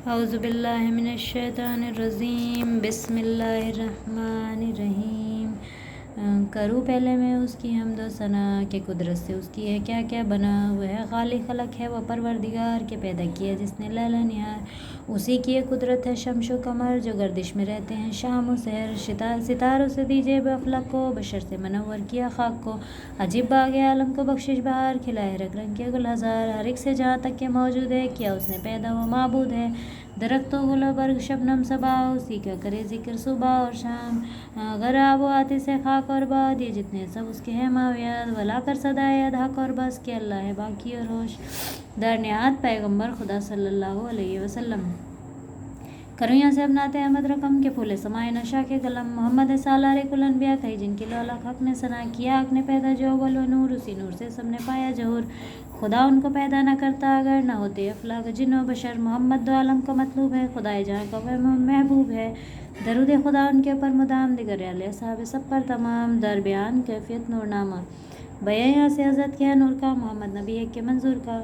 اعوذ باللہ من الشیطان الرجیم بسم اللہ الرحمن الرحیم۔ کروں پہلے میں اس کی حمد و ثنا کہ قدرت سے اس کی ہے کیا کیا بنا۔ وہ ہے خالق خلق ہے وہ پروردگار کے پیدا کیا جس نے لیل نہار۔ اسی کی یہ قدرت ہے شمس و قمر جو گردش میں رہتے ہیں شام و سحر۔ ستاروں سے دیجے افلاک کو بشر سے منور کیا خاک کو۔ عجیب باغ عالم کو بخشش بہار کھلائے رنگ رنگ کے گل ہزار۔ ہر ایک سے جہاں تک کہ موجود ہے کیا اس نے پیدا وہ معبود ہے۔ درخت و گل و برگ شبنم صبا اسی کا کرے ذکر صبح اور شام۔ اگر آب و آتے سے خاک اور باد یہ جتنے سب اس کے ہیں ماویات۔ ولا کر صدائے ادھک اور بس کہ اللہ ہے باقی اور ہوش۔ در نہایت پیغمبر خدا صلی اللہ علیہ وسلم۔ کروں یہاں سے ابنات احمد رقم کے پھولے سمائے نشا کے قلم۔ محمد سالار کل انبیاء کہی جن کی لولاک حق نے ثنا کیا حق نے پیدا جو اول و نور اسی نور سے سب نے پایا ظہور۔ خدا ان کو پیدا نہ کرتا اگر نہ ہوتے افلاک جن و بشر۔ محمد دو عالم کا مطلوب ہے خدائے جہاں کا وہ محبوب ہے۔ درود خدا ان کے اوپر مدام دیگر علیہ اصحاب سب پر تمام۔ در بیان کیفیت نور نامہ بیان سے حضرت کیا نور کا محمد نبی ہے کہ منظور کا۔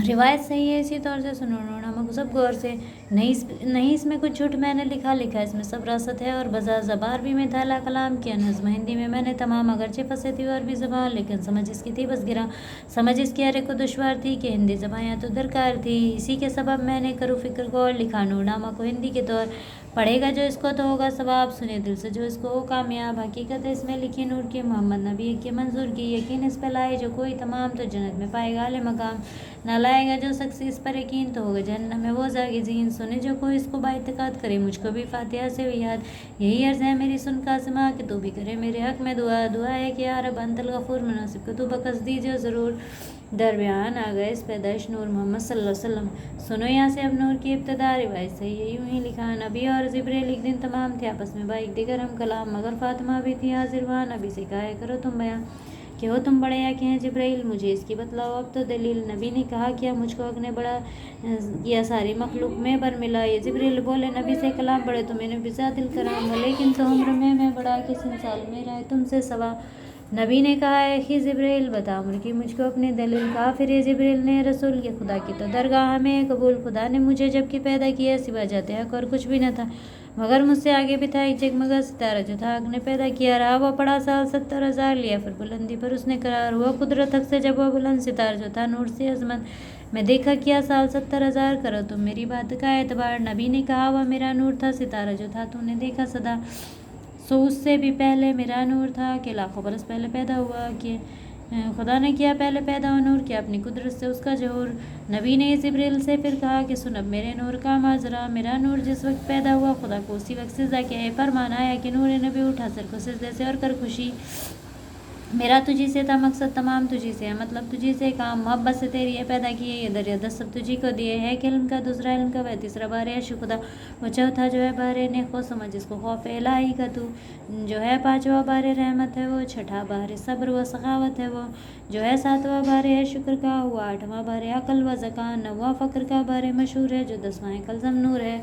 روایت صحیح ہے اسی طور سے سنو نور نامہ کو سب غور سے۔ نہیں اس میں کچھ جھوٹ میں نے لکھا اس میں سب راست ہے اور بزا زبان بھی میں تھالا کلام کیا نظم ہندی میں نے تمام اگرچہ پھنسے تھی اور بھی زبان لیکن سمجھ اس کی تھی بس گرا۔ سمجھ اس کی ہر ایک کو دشوار تھی کہ ہندی زبان تو درکار تھی۔ اسی کے سبب میں نے کرو فکر کو اور لکھا نور نامہ کو ہندی کے طور۔ پڑھے گا جو اس کو تو ہوگا ثواب سنے دل سے جو اس کو ہو کامیاب۔ حقیقت اس میں لکھی نور کی محمد نبی کے منظور کی یقین اس پہ لائے جو کوئی تمام تو جنت میں پائے گا اعلی مقام۔ نہ لائے گا جو شخص اس پر یقین تو ہوگا جہنم میں وہ زاغزین۔ سنے جو کوئی اس کو باعتقاد کرے مجھ کو بھی فاتحہ سے یاد۔ یہی عرض ہے میری سن قاسمہ کہ تو بھی کرے میرے حق میں دعا ہے کہ یا رب انت الغفور مناسب کو تو بخش دیجیے ضرور۔ درمیان آ گئے اس پیدائش نور محمد صلی اللہ علیہ وسلم۔ سنو یہاں سے اب نور کی ابتدا روایت سے یہ یوں ہی لکھا۔ نبی اور جبریل ایک دن تمام تھے آپس میں با ایک دیگر ہم کلام مگر فاطمہ بھی تھی حاضر وہاں۔ نبی سے کہا کرو تم بیان کہ ہو تم بڑے یا کہ ہیں جبرائیل مجھے اس کی بتلاؤ اب تو دلیل۔ نبی نے کہا کیا مجھ کو حق نے بڑا کیا ساری مخلوق میں بر ملا۔ یہ جبرائیل بولے نبی سے کلام بڑے تو میں نے بزا دل کرام لیکن تو عمر میں بڑا کہ سال میرا ہے تم سے سوا۔ نبی نے کہا اے خی جبرائیل بتا عمر کی مجھ کو اپنی دلیل۔ کہا پھر یہ جبرائیل نے رسول کے خدا کی تو درگاہ میں قبول۔ خدا نے مجھے جب کہ پیدا کیا سوا جاتے حق اور کچھ بھی نہ تھا مگر مجھ سے آگے بھی تھا ایک جگمگا ستارہ جو تھا حق نے پیدا کیا رہا وہ پڑا سال 70,000 لیا پھر بلندی پر اس نے قرار ہوا قدرت حق سے جب وہ بلند ستارہ جو تھا نور سے عظمت میں دیکھا کیا سال 70,000 کرو تم میری بات کا اعتبار۔ نبی نے کہا وہ میرا نور تھا ستارہ جو تھا تو نے دیکھا صدا سو اس سے بھی پہلے میرا نور تھا کہ لاکھوں برس پہلے پیدا ہوا کہ خدا نے کیا پہلے پیدا ہوا نور کیا اپنی قدرت سے اس کا ظہور۔ نبی نے جبریل سے پھر کہا کہ سن اب میرے نور کا ماجرا۔ میرا نور جس وقت پیدا ہوا خدا کو اسی وقت سجدہ کیا ہے فرمان آیا کہ نور نبی اٹھا سر کو سجدے سے اور کر خوشی۔ میرا تجھی سے تھا مقصد تمام تجھی سے ہے مطلب تجھی سے کام محبت سے تیری ہے پیدا کیے یہ دریا دست سب تجھی کو دیے ہے کہ علم کا دوسرا علم کا وہ تیسرا بار ہے خدا وہ چوتھا جو ہے بار نیک و سمجھ جس کو خوف الہی کا تو جو ہے پانچواں بار رحمت ہے وہ چھٹا بار صبر و سخاوت ہے وہ جو ہے ساتواں بار ہے شکر کا وہ آٹھواں بار عقل و ذکا نواں فقر کا بار مشہور ہے جو 10واں کلزم نور ہے۔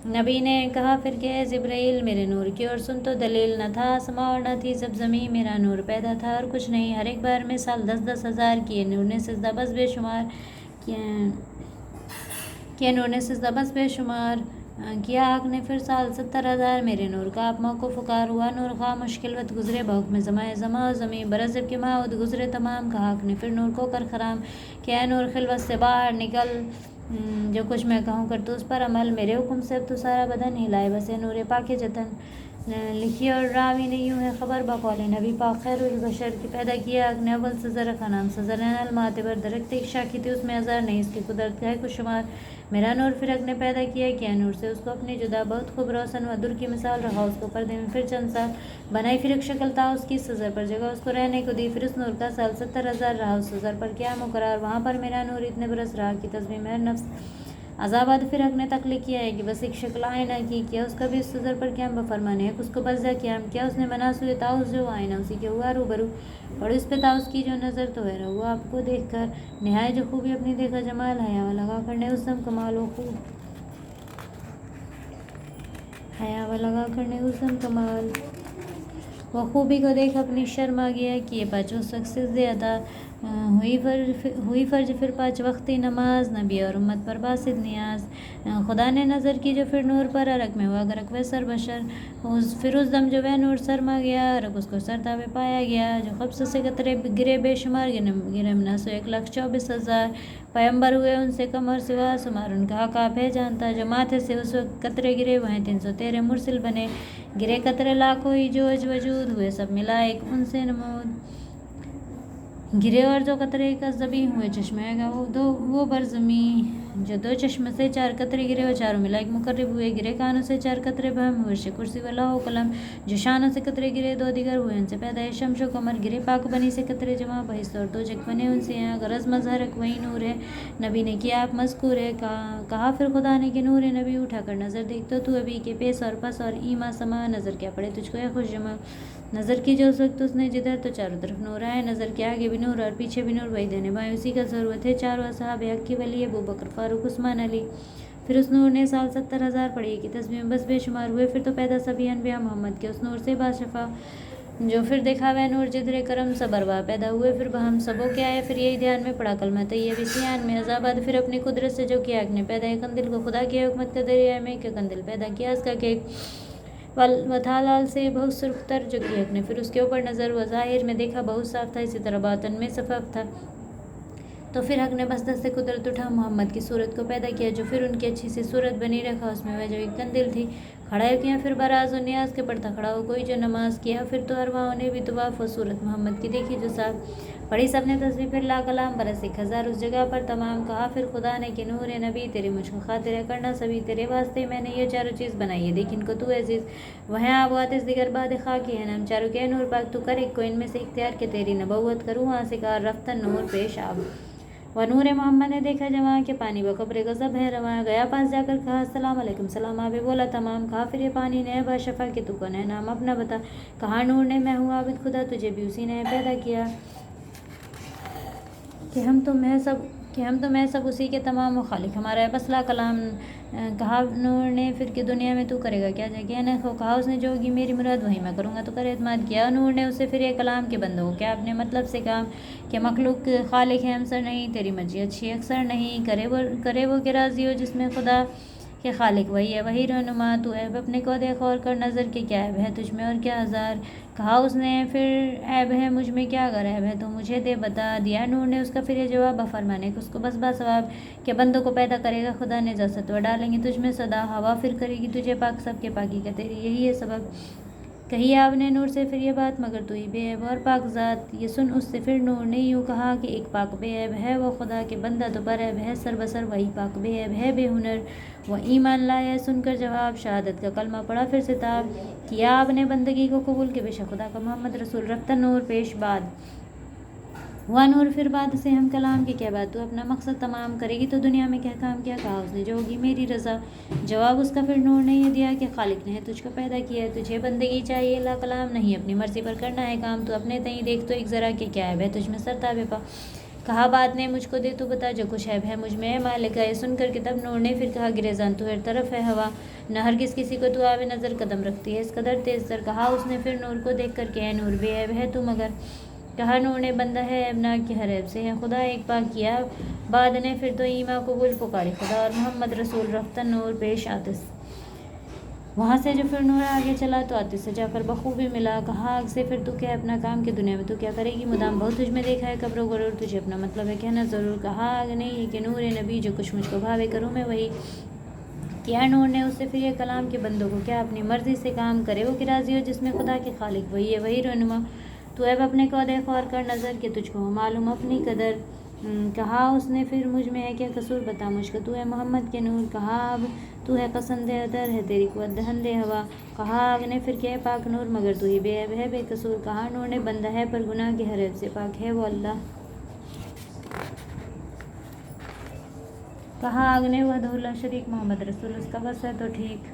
نبی نے کہا پھر کہ اے جبرائیل میرے نور کی اور سن تو دلیل نہ تھا آسماں اور نہ تھی سب زمین میرا نور پیدا تھا اور کچھ نہیں ہر ایک بار میں سال 10,000 کیے نور نے سجدہ بس بے شمار کیا نور نے سجدہ بس بے شمار کیا حق نے پھر سال 70,000 میرے نور کا آپ موقع فکار ہوا نور خواہ مشکل وقت گزرے بحکم زماں و زمین برس جب کہ ماؤد گزرے تمام کہا حق نے پھر نور کو کر خرام کیا نور خلوت سے باہر نکل جو کچھ میں کہوں کر تو اس پر عمل میرے حکم سے اب تو سارا بدن ہلائے بسے نور پاک جتن لکھی اور راوی نے یوں ہے خبر بقول نبی پاک خیر البشر کی پیدا کیا حق نے اول سزر کا نام سزر الماتبر درخت ایک شاخی تھی اس میں ہزار نہیں اس کی قدرت ہے کچھ شمار۔ میرا نور پھر حق نے پیدا کیا نور سے اس کو اپنی جدا بہت خوب روشن و در کی مثال رہا اس کو پردے میں پھر چند سال بنائی پھر ایک شکل تھا اس کی سزر پر جگہ اس کو رہنے کو دی پھر اس نور کا سال 70,000 رہا اس سزر پر کیا مقرر وہاں پر میرا نور اتنے برس رہا کہ تسبیح ہر نفس عذابات پھر حق نے تخلیق کیا ہے کہ بس ایک شکل آئینہ کی کیا اس کا بھی اس سزر پر قیام بفرمانے ہے اس کو بزا قیام کیا اس نے بنا سوئے تاؤس جو آئینہ اسی کے ہوا روبرو اور اس پہ تاؤس کی جو نظر تو ہے وہ آپ کو دیکھ کر نہایت جو خوبی اپنی دیکھا جمال حیا لگا کرنے اس دم کمال و خوب حیا لگا کرنے اس دم کمال وہ خوبی کو دیکھ اپنی شرما گیا کہ یہ پانچوں شخص زیادہ ہوئی فرج پھر 5 وقتی نماز، نبی اور امت پر باسط نیاز، خدا نے نظر کی جو پھر نور پر عرق میں ہوا غرق وہ سر بشر، پھر اس دم جو وہ نور سرما گیا عرق اس کو سرتابے پایا گیا، جو خبز سے قطرے گرے بے شمار گرے مناسو 1,24,000 پیمبر ہوئے ان سے کم اور سوا سمار ان کا حق آپ ہے جانتا، جو ماتھے سے اس وقت قطرے گرے وہ ہیں 313 مرسل بنے، گرے قطرے لاکھوں ہی جو وجود ہوئے سب ملا ایک ان سے نمود، گرے اور جو قطرے کا ذبی ہوئے چشمے گا وہ برزمی، جو 2 چشمے سے 4 قطرے گرے وہ چاروں ملا ایک مقرب ہوئے، گرے کانوں سے 4 قطرے بہم ہوئے کرسی و لوح و قلم، جو شانوں سے قطرے گرے 2 دیگر ہوئے ان سے پیدا ہے شمس و قمر، گرے پاک بنی سے قطرے جمع بہشت اور دوجک بنے ان سے ہیں، غرض مظہرک وہی نور ہے، نبی نے کیا آپ مذکور ہے، کہا پھر خدا نے کہ نور نبی اٹھا کر نظر دیکھ تو ابھی کے پیس اور پس اور ایما سما، نظر کیا پڑے تجھ کو ہے خوش جمع، نظر کی جو اس وقت اس نے جدھر تو چاروں طرف نور آئے، نظر کے آگے بھی نور اور پیچھے بھی نور، وہی دینے بائیں اسی کا ضرورت ہے، چاروں اصحاب حق کی ولی ابو بکر فاروق عثمان علی، پھر اس نور نے سال 70,000 پڑھی کی تسبیح بس بے شمار ہوئے، پھر تو پیدا سبھی انبیاء محمد کے اس نور سے باشفا، جو پھر دیکھا وہ نور جدر کرم صبروا پیدا ہوئے، پھر بہم سبوں کے آئے، پھر یہی دھیان میں پڑا کلمہ طیب اسیان میں عذابات، پھر اپنی قدرت سے جو کیا ایک نے پیدا ہے قندل کو خدا کی حکمت کا دریا میں کہ قندل پیدا کیا اس کا کیک وتھالال سے بہت سرخ تر جو کی حق نے، پھر اس کے اوپر نظر و ظاہر میں دیکھا بہت صاف تھا، اسی طرح باطن میں شفاف تھا، تو پھر حق نے بس دست قدرت اٹھا محمد کی صورت کو پیدا کیا، جو پھر ان کی اچھی سی صورت بنی رکھا اس میں وہ جو ایک قندل تھی، کھڑا کیا پھر براز و نیاز کے پڑھتا کھڑا ہو کوئی جو نماز کیا، پھر تو ارواحوں نے بھی طواف و صورت محمد کی دیکھی جو صاف پڑھی سب نے تسبیح، پھر لا کلام برس 1,000 اس جگہ پر تمام، کہا پھر خدا نے کہ نور نبی تیری مجھ کو خاطر ہے کرنا سبھی تیرے واسطے میں نے یہ چاروں چیز بنائی ہے، دیکھ ان کو تو عزیز وہیں آب آتش دیگر باد خاکی ہے نام چاروں کے نور پاک تو کر ایک کو ان میں سے اختیار کے تیری نبوت کروں وہاں سے کہا رفتن نور پیش آب، وہ نور محمد نے دیکھا جمع کہ پانی بقبر غضب ہے رواں، گیا پاس جا کر کہا السلام علیکم سلام آبے بولا تمام، کہا پھر یہ پانی نے باشفا کہ تو کون ہے نام اپنا بتا، کہا نور نے میں ہوں عابد خدا تجھے بھی اسی نے پیدا کیا، کہ ہم تو میں سب اسی کے تمام و خالق ہمارا ہے بس لا کلام، کہا نور نے پھر کہ دنیا میں تو کرے گا کیا جائے کیا نہ، کہا اس نے جو ہوگی میری مراد وہی میں کروں گا تو کر اعتماد کیا، نور نے اسے پھر یہ کلام کے بندوں کو کیا اپنے مطلب سے کام کہ مخلوق خالق ہے ہمسر نہیں، تیری مرضی اچھی اکثر نہیں، کرے وہ کہ راضی ہو جس میں خدا کہ خالق وہی ہے وہی رہنما، تو عیب اپنے کو دیکھ اور کر نظر کہ کیا عیب ہے تجھ میں اور کیا ہزار، کہا اس نے پھر عیب ہے مجھ میں کیا اگر عیب ہے تو مجھے دے بتا، دیا نور نے اس کا پھر یہ جواب فرمانے اس کو بس ثواب کہ بندوں کو پیدا کرے گا خدا نے جسد و ڈالیں گے تجھ میں صدا ہوا پھر کرے گی تجھے پاک سب کے پاکی کا تیری یہی ہے سبب، کہی آپ نے نور سے پھر یہ بات مگر تو ہی بے عیب اور پاک ذات، یہ سن اس سے پھر نور نے یوں کہا کہ ایک پاک بے عیب ہے وہ خدا کے بندہ تو پر عیب ہے سر بسر وہی پاک بے عیب ہے بے ہنر، وہ ایمان لایا سن کر جواب شہادت کا کلمہ پڑا پھر ستاب، کیا آپ نے بندگی کو قبول کہ بے شک خدا کا محمد رسول رفتہ نور پیش بعد، ہوا نور پھر بعد سے ہم کلام کی کیا بات، تو اپنا مقصد تمام کرے گی تو دنیا میں کیا کام کیا، کہا اس نے جو ہوگی میری رضا، جواب اس کا پھر نور نے یہ دیا کہ خالق نے تجھ کو پیدا کیا ہے تجھے بندگی چاہیے لا کلام نہیں اپنی مرضی پر کرنا ہے کام، تو اپنے تئیں دیکھ تو ایک ذرا کہ کیا ہے تجھ میں سرتابے پا، کہا بات نے مجھ کو دے تو بتا جو کچھ عیب ہے مجھ میں مالک ہے، سن کر کے تب نور نے پھر کہا گریزان تو ہر طرف ہے ہوا نہ ہرگز کسی کو تو آوے نظر قدم رکھتی ہے اس قدر تیز تر، کہا اس نے پھر نور کو دیکھ کر کہ اے نور بے عیب ہے تو مگر، کہا نور نے بندہ ہے عیب ناک کہ ہر عیب سے ہے خدا ایک پاک کیا، بعد نے پھر تو ایما قبول پکاری خدا اور محمد رسول رفتہ نور پیش آتش، وہاں سے جو پھر نور آگے چلا تو آتش سے جا کر بخوبی ملا، کہا آگ سے پھر تو کیا اپنا کام کہ دنیا میں تو کیا کرے گی مدام بہت تجھ میں دیکھا ہے قبر و غرور تجھے اپنا مطلب ہے کہنا ضرور، کہا آگ نہیں ہے کہ نور نبی جو کچھ مجھ کو بھاوے کروں میں وہی، کیا نور نے اس سے پھر یہ کلام کے بندوں کو کیا اپنی مرضی سے کام کرے وہ کہ راضی ہو جس میں خدا کے خالق وہی ہے وہی رہنما، تو اب اپنے کو دیکھ اور کر نظر کہ تجھ کو معلوم اپنی قدر، کہا اس نے پھر مجھ میں ہے کیا قصور بتا مجھ کو تو ہے محمد کے نور، کہا اب تو ہے پسند ادر ہے تیری قوت دہندے ہوا، کہا آگ نے پھر کیا پاک نور مگر تو ہی بے عیب ہے بے قصور، کہا نور نے بندہ ہے پر گناہ کے ہر عیب سے پاک ہے وہ اللہ، کہا آگ نے وحدہ اللہ شریک محمد رسول اس کا بس ہے تو ٹھیک،